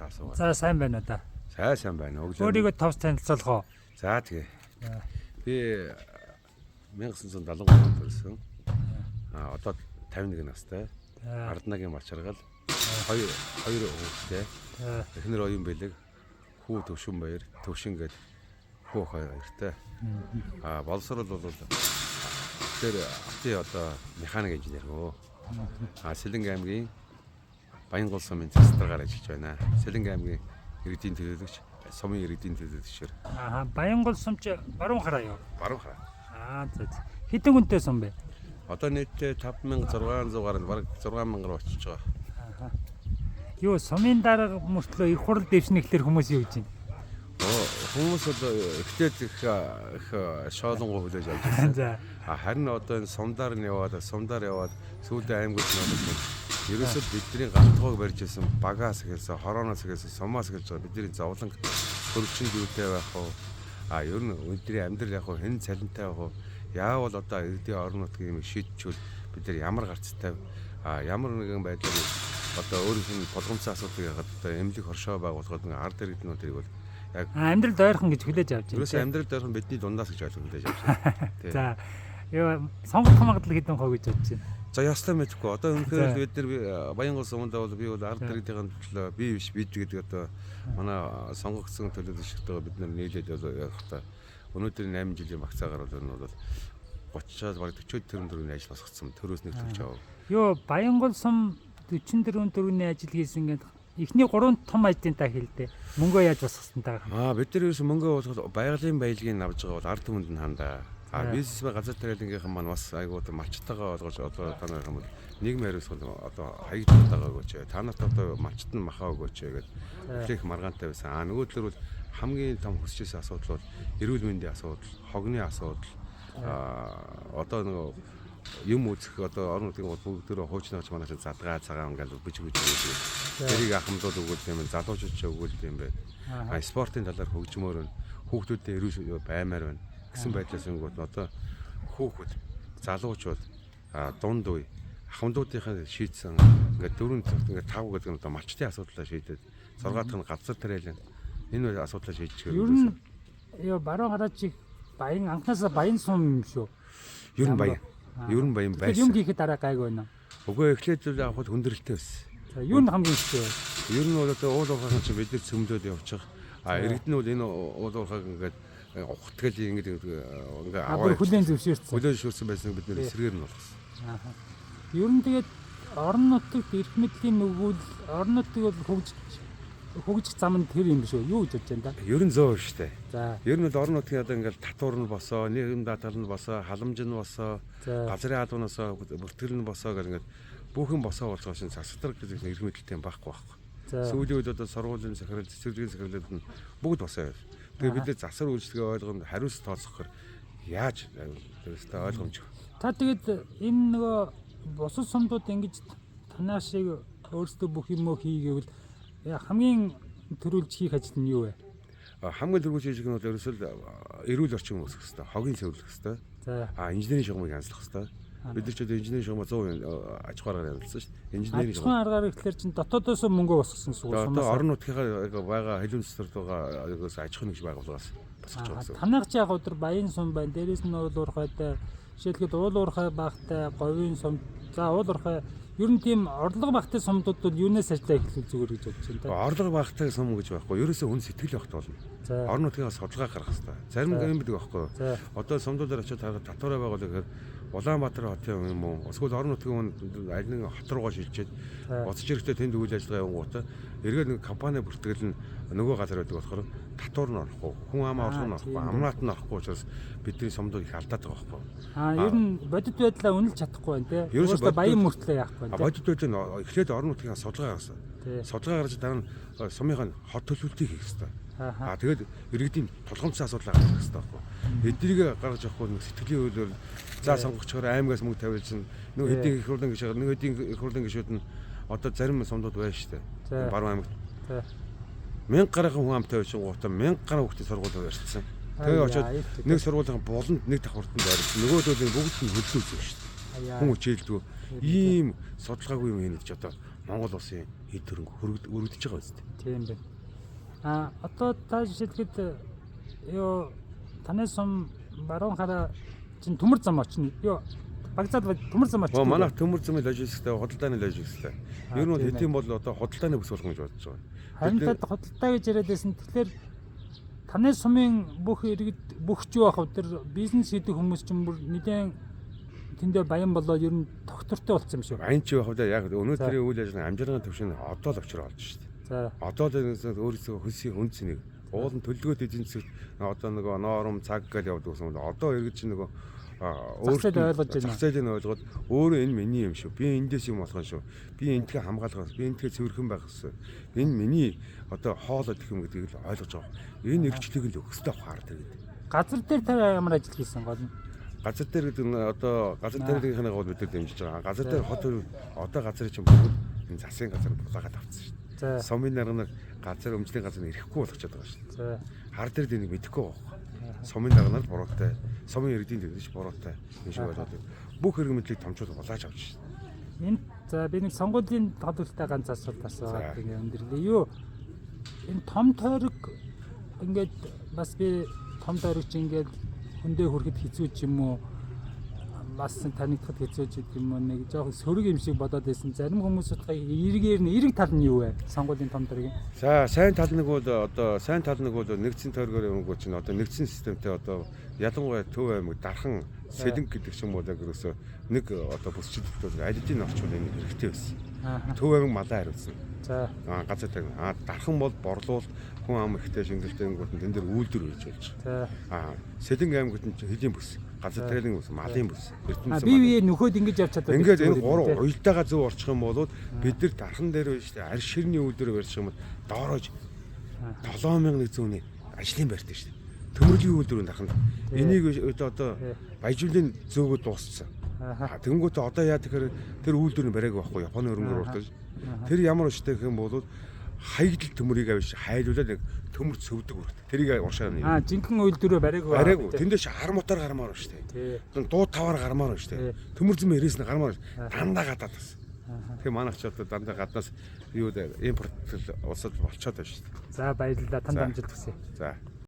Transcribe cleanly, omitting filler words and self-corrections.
асуугаа. За сайн байна уу да. Сайн байна. Өөрийгөө товс танилцуулах уу? За тэгээ. Би 1973 онд төрсөн. Одоо 51 настай. Арднагийн Мачаргал. Хоёр хүүхэдтэй. Эхнэр оюун бэлэг, хүү Төвшин баяр, Төвшин гээд хүү хоёртай. Боловсрол бол тэр ати одоо механик инженер гоо. Сэлэнг аймгийн Баянгол сумын застраар ажиллаж байна. Сэлэнг аймгийн иргэдийн төлөөлөгч, сумын иргэдийн төлөөлөгчөөр. Баянгол сум чи баруун хараа юу? Баруун хараа. За. Хэдэн хүнтэй сум бэ? Одоо нийтдээ 5600 гаруй бараг 6000 очиж байгаа. Юу сумын дарга мөртлөө их хурал дэвшнэхлэр хүмүүс юу гэж байна? Хүмүүс бол эхлээд их шоолонгоо хүлээж авч байсан. За. Харин одоо энэ сумдаар нь яваад сүүлдээ аймагт нь ерөөсөө бидний галтгойг барьж байсан багаас эхэлсэн, хорооноос эхэлсэн, сумаас эхэлж байгаа бидний зовлон хөрвчин зүйтэй байх уу? Ер нь өдрийн амьдрал яг хэн цалинтай байх уу? Яавал одоо иргэдийн орон нутгийн юм шийдчихвэл бид нар ямар гарцтай ямар нэгэн байдлаар одоо өөрийнх нь болгоомжтой асуудлыг ягаад одоо эмнэлэг хоршоо байгуулахад ард иргэднүүдийг бол яг амьдралд ойрхон гэж хүлээж авч байна. Ерөөсөө амьдралд ойрхон бидний дундаас гэж ойлгож хүлээж авч байна. За. Юу сонгох магадлал хэдэн хоо гэж бодож байна? За яслаа мэдхгүй. Одоо үнэхээр бид нар Баянгол суманд бол би бол ард иргэдийн төлөө би биш бид гэдэг одоо манай сонгогдсон төлөөлөгчтэй бид нар нийлээд явах та өнөөдөр 8 жилийн багцаагаар бол 30-аад бараг 40 төгрөгийн ажил босгоцсон. Төрөөс нэг төгч авав. Юу Баянгол сум 44 төгрөгийн ажил хийсэн гэдэг эхний 3 том ажлын та хэлдэ. Мөнгөө яаж босгосон та? Бид нар ерөөсө мөнгөө босгоход байгалийн баялагийг авж байгаа бол ард түмэнд нь хандаа. Бизнес ба газар тариалангийнхан маань бас айгуу малчтайгаа олгож одоо та нарынхан бол нийгмийн хариуцлага одоо хаягдуулж байгаа өгөөч. Та нарт одоо малчт нь махаа өгөөч гэдэг их маргаантай байсан. Нөгөө талаар бол хамгийн том хүсэж байсан асуудал бол эрүүл мэндийн асуудал, хогны асуудал. Одоо нөгөө юм үзэх одоо орон нутгийн бүгдөө хуучнаач манайш задгаа цагаан ингээл бич тэрийг ахмадууд өгүүлдэг юм, залуучууд ч өгүүлдэг юм байна. Спортын талаар хөгжмөр нь хүүхдүүдэд эрүүл баймаар байна. Гэсэн байдлаас өнгөт одоо хүүхэд, залуучууд, дунд үе ахмадуудынхаа шийдсэн ингээд 4 цагт ингээд 5 гэдэг нь одоо малчтын асуудлаа шийдээд 6 дахь нь газар тариалан энэ асуудлаа шийдчихээ. Ер нь ёо баруун хараа чиг баян анхнаасаа баян сум юм шүү. Ер нь баян байсан. Юм хийхэд дараа гайг байна. Үгүй эхлээд л яг хөл хүндрэлтэй байсан. За юу нь хамгийн ихтэй вэ? Ер нь бол одоо уул уурхайн чинь бид нар цөмдөөд явчих. Иргэд нь бол энэ уул уурхайг ингээд ухтгэл ингээд аваа хүлэн зөвшөөрсөн байсан бид нэр эсрэгээр нь болгосон. Ер нь тэгээд орон нутагт эрх мэдлийн нөгөөл орон нутгийг бол хөгжих зам нь тэр юм шүү. Юу гэж бодож байна да? Ер нь зөө штэ. За. Ер нь бол орон нутгийн одоо ингээд татвар нь босоо, нийгэм даатгал нь босоо, халамж нь босоо, газрын албанаас бүртгэл нь босоо гэх ингээд бүхэн босоо болж байгаа шин засвар гэдэг эрх мэдэлтэй байхгүй. Сүүлийн үед одоо сургуулийн захирал, цэцэрлэгийн захирлууд нь бүгд босоо яваа. Тэгээ бид нар засвар үйлчлэгээ ойлгоно хариуц тооцохоор яаж тэрстэй ойлгомжгүй. Та тэгээд энэ нөгөө бусад сумдууд ингэж танаа шиг өөрсдөө бүх юм хийгээвэл хамгийн төрүүлж хийх ажил нь юу вэ? Хамгийн төрүүлж хийх нь бол ерөөсөө эрүүл орчин үүсгэх хэрэгтэй, хогийн цэвэрлэх хэрэгтэй. Инженерийн шугамыг хянслах хэрэгтэй. Бид нар ч одоо инженерийн шугамаа 100% аж ахуй аргаар хяналтсан шүү дээ. Инженерийн шугам аргаар гэхэлэр чинь дотоодоос мөнгө босгосон сумаас. Одоо орон нутгийнхаа байгаа хэлүүн цэцэрлэгт байгаа аж ахуйн нэгж байгууллагаас босгож байгаа гэсэн. Танах ч яг өдөр баян сум байна. Дээрээс нь уул уурхайтай жишээлхэд уул уурхай багтай, говийн сум. За уул уурхай ер нь тийм орлого багтай сумдууд бол юунаас ажиллаа эхлүүл зүгээр гэж бодож байна. Орлого багтай сум гэж байхгүй. Ерөөсөө хүн сэтгэл явахт болно. Орон нутгийнхаа судалгаа гаргах хэрэгтэй. Зарим юм байдаг байхгүй. Одоо сумдуудаар очиод татвараа байгуулах Улаанбаатар хотын юм уу? Эсвэл орон нутгийн хүн аль нэг хот руугаа шилжээд буцаж ирэхдээ тэнд үйл ажиллагаа явуулгуудаа эргээд нэг компани бүртгэл нь нөгөө газар байдаг болохоор татвар нь орохгүй, хүн амаа орлого нь орохгүй, амнаат нь орохгүй учраас бидний сумдууд их алдаад байгаа байхгүй. Ер нь бодит байдлаа үнэлж чадахгүй байна те. Өөрөөсөө баян мөртлөө яахгүй байна. Бодит байдал нь эхлээд орон нутгийн судалгаа гаргасан. Судалгаа гаргаж дараа нь сумынхаа хот төлөвлөлтийг хийх хэрэгтэй. Тэгээд иргэдийн тулгамдсан асуудлаа гаргах хэрэгтэй байхгүй. Эднийг гаргаж авахгүй нэг сэтгэлийн хөлөөр за сонгогчоор аймагаас мөнгө тавьуулсан нэг хэдийн их хурлын гишүүд нэг хэдийн их хурлын гишүүд нь одоо зарим сумдууд байна шүү дээ. Баруун аймагт 1000 гаруй хүн амтай байсан гутаа 1000 гаруй хүүхдийн сургууль барьсан. Тэгээ очиод нэг сургуулийн болонд нэг давхартанд барьсан. Нөгөөдөө бүгд нь хөдлөөсөн шүү дээ. Хүн хичээлдгүү ийм судалгаагүй юм хийж одоо Монгол улсын хэд хөрөнгө өргөдөж байгаа үстэй. Тийм байна. Одоо та жишээлбэл ёо таны сум баруун хараа чин төмөр зам очно. Ёо багцаад төмөр зам очно. Манайх төмөр замын логистиктэй худалдааны логистиктэй. Ер нь бол хэдийн бол одоо худалдааны бүс болгох гэж бодож байгаа. Харин та худалдаа гэж яриад байсан. Тэгэхээр таны сумын бүх иргэд бүх ч байх тэр бизнес хийдэг хүмүүс ч юм бүр нэгэн тэндээ баян болоод ер нь доктортой болсон юм шиг. Баян ч байх удаа яг өнөөдрийн үйл ажиллагаа амжиргааны төвшин одоо л очроо олж шүү дээ. За. Одоо л өөрөөсөө хөлсийн хүнцнийг уулын төлөвлөгөөт эзэн засагт одоо нөгөө ноором цаг гэж явдаг гэсэн бол одоо эргэж чинь нөгөө өөрсдөө ойлгож байна. Зохицолыг ойлгоод өөрөө энэ миний юм шүү. Би эндээс юм болох шүү. Би энтгээ хамгаалах, би энтгээ цэвэрхэн байх гэсэн. Энэ миний одоо хоолой гэх юм гэдгийг л ойлгож байгаа. Энэ эрхчлийг л өгсдөө авахаар тэгээд. Газар дээр та ямар ажил хийсэн гол нь? Газар дээр гэдэг нь одоо газар дээрийнхээ гол бид нар дэмжиж байгаа. Газар дээр хот одоо газрын чинь бүгд энэ засгийн газар булаагаад авцсан шүү дээ. За. Сумын дарга нар газар өмчлийн газар ирэхгүй болгочод байгаа шүү дээ. За. Хар дээр энийг мэдэхгүй байгаа. Сумын дарга нар буруутай, сумын иргэдийн төлөвч буруутай юм шиг болоод бүх хэрэг мэдлийг томчууд улааж авч шүү дээ. Энд за би нэг сонгуулийн тодорхойтой ганц асуулт асуугаад ингээ өндөрлөө. Юу энэ том тойрог ингээд бас би том тойрог чи ингээд хөндөө хүрэхэд хэцүү ч юм уу бас танигдахад хэцүү ч юм уу нэг жоохон сөрөг юм шиг бодоод байсан. Зарим хүмүүс утга эрэг тал нь юу вэ? Сонгуулийн том тойрог. За сайн тал нэг бол одоо сайн тал нэг бол нэгдсэн тойргоор өнгөө чинь одоо нэгдсэн системтэй одоо ялангуяа Төв аймаг дархан Сэлэнг гэдэг ч юм уу яг ерөөсөө нэг одоо бүсчилтүүд алидын орчууд энэ хэрэгтэй байсан. Төв аймаг малаа хариулсан. За. Газар дээр дархан бол борлуул хүн ам ихтэй шингэлтэй өнгөт нь тэн дээр үйлдвэр хийж болж. За. Сэлэнг аймагт нь хэдийн бүс газар тариалан бүс малын бүс ертөнцийн бие бие нөхөд ингэж явж чаддаг. Ингээд энэ гурав уялдаага зөв орчих юм бол бид нар дархан дээр байж тээ арь ширний үйлдвэр барьчих юм бол доороож 7100-ны ажлын байртай шүү дээ. Төмөрлийн үйлдвэрийн дархан. Энийг одоо баяжуулын зөөгөө дууссан. Тэнгүүтээ одоо яа тэгэхээр тэр үйлдвэрийн барайг байхгүй Японы өрөнгөөр уртаж. Тэр ямар өштэй гэх юм бол хаягдл төмөрийг авч хайлуулаад нэг төмөр цөвдөг үрт. Тэрийг уушаа нэ. Жинхэнэ үйлдвэрөө барайг. Тэндээ чи хар мотор гармаар байна шүү дээ. Дууд таваар гармаар байна шүү дээ. Төмөр зэм ирээс нь гармаар дандаа гадаад бас. Тэгээ манайх ч одоо дандаа гаднаас юу импорт улсад болчиход байна шүү дээ. За баярлалаа. Танд амжилт хүсье. За.